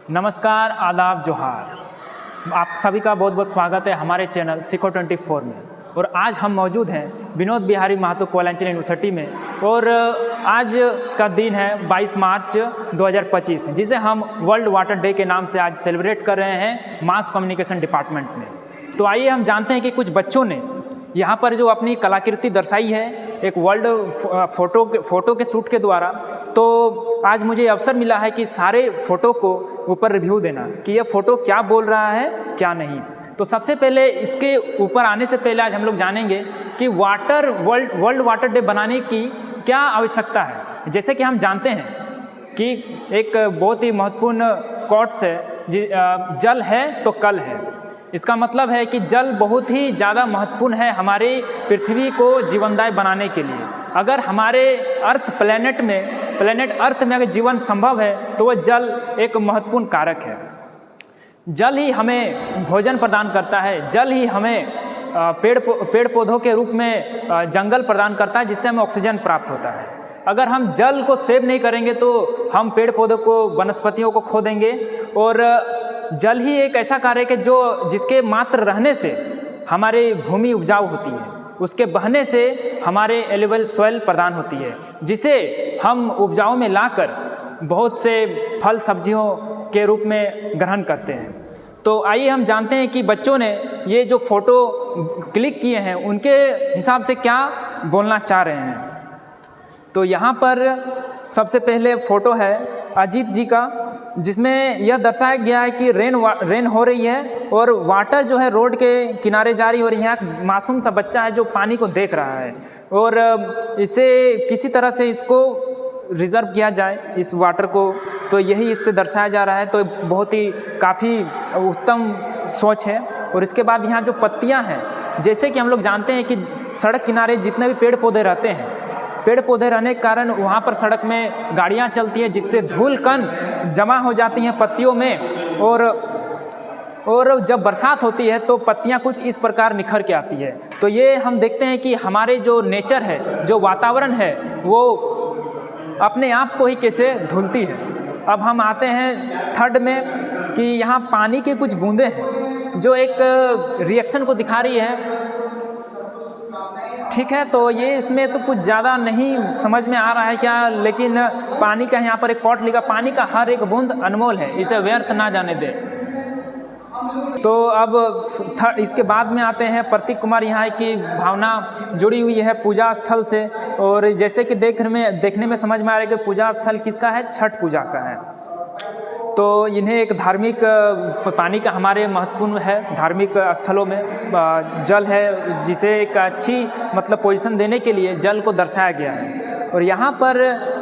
नमस्कार, आदाब, जोहार। आप सभी का बहुत बहुत स्वागत है हमारे चैनल सिखो 24 में। और आज हम मौजूद हैं विनोद बिहारी महतो कोयलांचल यूनिवर्सिटी में। और आज का दिन है 22 मार्च 2025, जिसे हम वर्ल्ड वाटर डे के नाम से आज सेलिब्रेट कर रहे हैं मास कम्युनिकेशन डिपार्टमेंट में। तो आइए हम जानते हैं कि कुछ बच्चों ने यहाँ पर जो अपनी कलाकृति दर्शाई है एक वर्ल्ड फ़ोटो के शूट के द्वारा। तो आज मुझे अवसर मिला है कि सारे फ़ोटो को ऊपर रिव्यू देना कि ये फ़ोटो क्या बोल रहा है क्या नहीं। तो सबसे पहले इसके ऊपर आने से पहले आज हम लोग जानेंगे कि वर्ल्ड वाटर डे बनाने की क्या आवश्यकता है। जैसे कि हम जानते हैं कि एक बहुत ही महत्वपूर्ण कोट्स है, जल है तो कल है। इसका मतलब है कि जल बहुत ही ज़्यादा महत्वपूर्ण है हमारे पृथ्वी को जीवनदायी बनाने के लिए। अगर हमारे प्लेनेट अर्थ में अगर जीवन संभव है तो वह जल एक महत्वपूर्ण कारक है। जल ही हमें भोजन प्रदान करता है, जल ही हमें पेड़ पौधों के रूप में जंगल प्रदान करता है, जिससे हमें ऑक्सीजन प्राप्त होता है। अगर हम जल को सेव नहीं करेंगे तो हम पेड़ पौधों को, वनस्पतियों को खो देंगे। और जल ही एक ऐसा कार्य है जिसके मात्र रहने से हमारी भूमि उपजाऊ होती है, उसके बहने से हमारे एलिबल सॉइल प्रदान होती है, जिसे हम उपजाऊ में लाकर बहुत से फल सब्जियों के रूप में ग्रहण करते हैं। तो आइए हम जानते हैं कि बच्चों ने ये जो फ़ोटो क्लिक किए हैं उनके हिसाब से क्या बोलना चाह रहे हैं। तो यहाँ पर सबसे पहले फ़ोटो है अजीत जी का, जिसमें यह दर्शाया गया है कि रेन हो रही है और वाटर जो है रोड के किनारे जा रही है। और यहाँ मासूम सा बच्चा है जो पानी को देख रहा है और इसे किसी तरह से इसको रिज़र्व किया जाए इस वाटर को, तो यही इससे दर्शाया जा रहा है। तो बहुत ही काफ़ी उत्तम सोच है। और इसके बाद यहाँ जो पत्तियाँ हैं, जैसे कि हम लोग जानते हैं कि सड़क किनारे जितने भी पेड़ पौधे रहते हैं, पेड़ पौधे रहने के कारण वहाँ पर सड़क में गाड़ियाँ चलती हैं, जिससे धूल कण जमा हो जाती हैं पत्तियों में। और जब बरसात होती है तो पत्तियाँ कुछ इस प्रकार निखर के आती है। तो ये हम देखते हैं कि हमारे जो नेचर है, जो वातावरण है, वो अपने आप को ही कैसे धुलती है। अब हम आते हैं थर्ड में कि यहाँ पानी के कुछ बूंदें हैं जो एक रिएक्शन को दिखा रही है। ठीक है, तो ये इसमें तो कुछ ज़्यादा नहीं समझ में आ रहा है क्या, लेकिन पानी का यहाँ पर एक कोट लिखा, पानी का हर एक बूंद अनमोल है, इसे व्यर्थ ना जाने दे। तो अब इसके बाद में आते हैं प्रतीक कुमार। यहाँ की भावना जुड़ी हुई है पूजा स्थल से। और जैसे कि देखने में समझ में आ रहा है कि पूजा स्थल किसका है, छठ पूजा का है। तो इन्हें एक धार्मिक पानी का हमारे महत्वपूर्ण है धार्मिक स्थलों में जल है, जिसे एक अच्छी मतलब पोजीशन देने के लिए जल को दर्शाया गया है। और यहाँ पर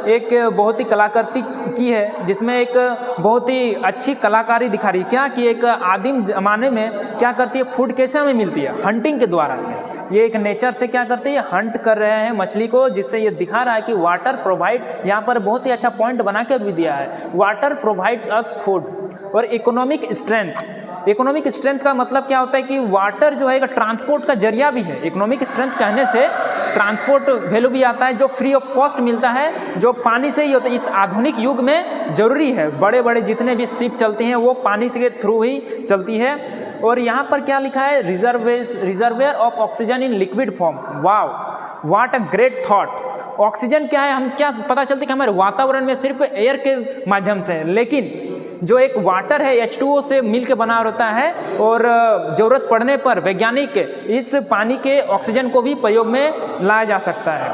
एक बहुत ही कलाकृति की है, जिसमें एक बहुत ही अच्छी कलाकारी दिखा रही है। क्या कि एक आदिम ज़माने में क्या करती है, फूड कैसे हमें मिलती है, हंटिंग के द्वारा से। ये एक नेचर से क्या करते हैं, हंट कर रहे हैं मछली को, जिससे ये दिखा रहा है कि वाटर प्रोवाइड, यहाँ पर बहुत ही अच्छा पॉइंट बना कर भी दिया है, वाटर प्रोवाइड्स अस फूड। और इकोनॉमिक स्ट्रेंथ का मतलब क्या होता है कि वाटर जो है एक ट्रांसपोर्ट का जरिया भी है। इकोनॉमिक स्ट्रेंथ कहने से ट्रांसपोर्ट वैल्यू भी आता है, जो फ्री ऑफ कॉस्ट मिलता है, जो पानी से ही होता है। इस आधुनिक युग में जरूरी है, बड़े बड़े जितने भी शिप चलती हैं वो पानी के थ्रू ही चलती है। और यहाँ पर क्या लिखा है, reservoir of oxygen in liquid form. Wow, what a great thought. Oxygen क्या है, हम क्या पता चलता है कि हमारे वातावरण में सिर्फ एयर के माध्यम से, लेकिन जो एक वाटर है H2O से मिल के बना होता है। और ज़रूरत पड़ने पर वैज्ञानिक इस पानी के ऑक्सीजन को भी प्रयोग में लाया जा सकता है।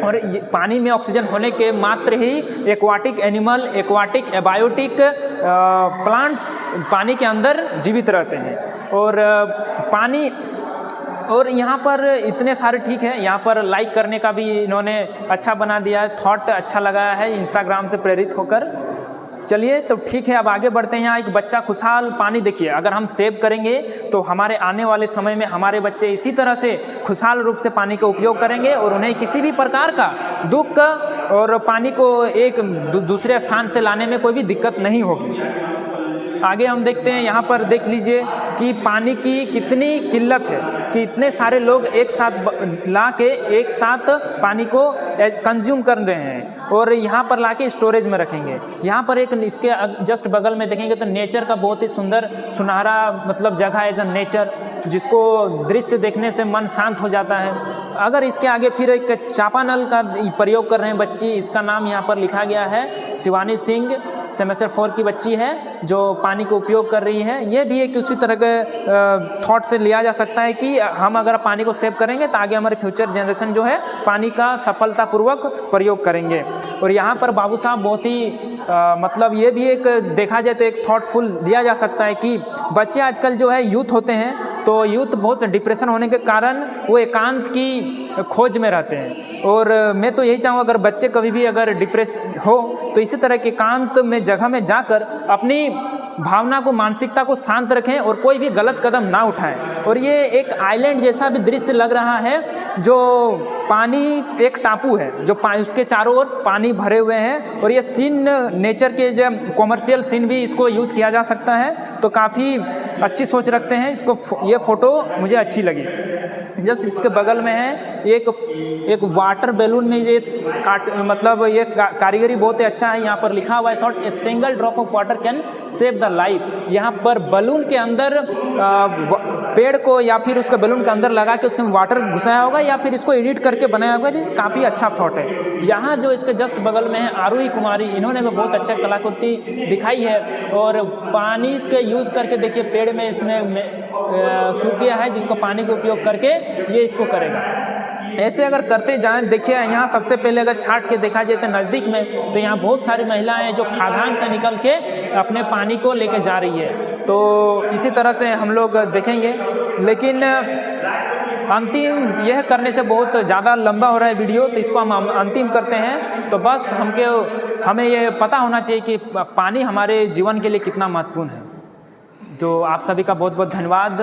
और पानी में ऑक्सीजन होने के मात्र ही aquatic animal, aquatic abiotic plants पानी के अंदर जीवित रहते हैं। और यहाँ पर इतने सारे ठीक है, यहाँ पर लाइक करने का भी इन्होंने अच्छा बना दिया है, थॉट अच्छा लगाया है इंस्टाग्राम से प्रेरित होकर। चलिए तो ठीक है, अब आगे बढ़ते हैं। यहाँ एक बच्चा खुशहाल पानी, देखिए अगर हम सेव करेंगे तो हमारे आने वाले समय में हमारे बच्चे इसी तरह से खुशहाल रूप से पानी का उपयोग करेंगे और उन्हें किसी भी प्रकार का दुख और पानी को एक दूसरे स्थान से लाने में कोई भी दिक्कत नहीं होगी। आगे हम देखते हैं, यहाँ पर देख लीजिए कि पानी की कितनी किल्लत है कि इतने सारे लोग एक साथ ला के एक साथ पानी को कंज्यूम कर रहे हैं और यहाँ पर ला के स्टोरेज में रखेंगे। यहाँ पर एक इसके जस्ट बगल में देखेंगे तो नेचर का बहुत ही सुंदर सुनहरा मतलब जगह है, एज अ नेचर, जिसको दृश्य देखने से मन शांत हो जाता है। अगर इसके आगे फिर एक चापानल का प्रयोग कर रहे हैं बच्ची, इसका नाम यहाँ पर लिखा गया है शिवानी सिंह, सेमेस्टर 4 की बच्ची है जो पानी को उपयोग कर रही है। ये भी एक उसी तरह के थॉट से लिया जा सकता है कि हम अगर पानी को सेव करेंगे तो आगे हमारे फ्यूचर जनरेशन जो है पानी का सफलतापूर्वक प्रयोग करेंगे। और यहाँ पर बाबू साहब बहुत ही मतलब ये भी एक देखा जाए तो एक थॉटफुल दिया जा सकता है कि बच्चे आजकल जो है यूथ होते हैं तो यूथ बहुत डिप्रेशन होने के कारण वो एकांत की खोज में रहते हैं। और मैं तो यही चाहूँगा अगर बच्चे कभी भी अगर डिप्रेस हो तो इसी तरह के एकांत में जगह में जाकर अपनी भावना को, मानसिकता को शांत रखें और कोई भी गलत कदम ना उठाएं। और ये एक आइलैंड जैसा भी दृश्य लग रहा है, जो पानी एक टापू है जो उसके चारों ओर पानी भरे हुए हैं। और ये सीन नेचर के जब कॉमर्शियल सीन भी इसको यूज़ किया जा सकता है, तो काफ़ी अच्छी सोच रखते हैं इसको। ये फ़ोटो मुझे अच्छी लगी। जस्ट इसके बगल में है एक वाटर बैलून में ये मतलब ये कारीगरी बहुत ही अच्छा है। यहाँ पर लिखा हुआ है thought a single drop of water can save the life. यहाँ पर बलून के अंदर पेड़ को या फिर उसके बैलून के अंदर लगा के उसमें वाटर घुसाया होगा या फिर इसको एडिट करके बनाया होगा। ये काफ़ी अच्छा थॉट है। यहाँ जो इसके जस्ट बगल में है आरूही कुमारी, इन्होंने भी बहुत अच्छा कलाकृति दिखाई है। और पानी के यूज़ करके देखिए पेड़ में इसमें सूख गया है, जिसको पानी का उपयोग करके ये इसको करेगा। ऐसे अगर करते जाएं, देखिए यहाँ सबसे पहले अगर छाट के देखा जाए तो नज़दीक में तो यहाँ बहुत सारी महिलाएं हैं जो खादान से निकल के अपने पानी को लेके जा रही है। तो इसी तरह से हम लोग देखेंगे, लेकिन अंतिम यह करने से बहुत ज़्यादा लंबा हो रहा है वीडियो, तो इसको हम अंतिम करते हैं। तो बस हमें ये पता होना चाहिए कि पानी हमारे जीवन के लिए कितना महत्वपूर्ण है। तो आप सभी का बहुत बहुत धन्यवाद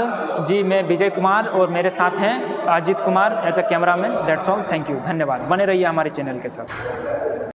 जी। मैं विजय कुमार और मेरे साथ हैं Ajit Kumar as a cameraman. That's all, thank you, धन्यवाद। बने रहिए हमारे चैनल के साथ।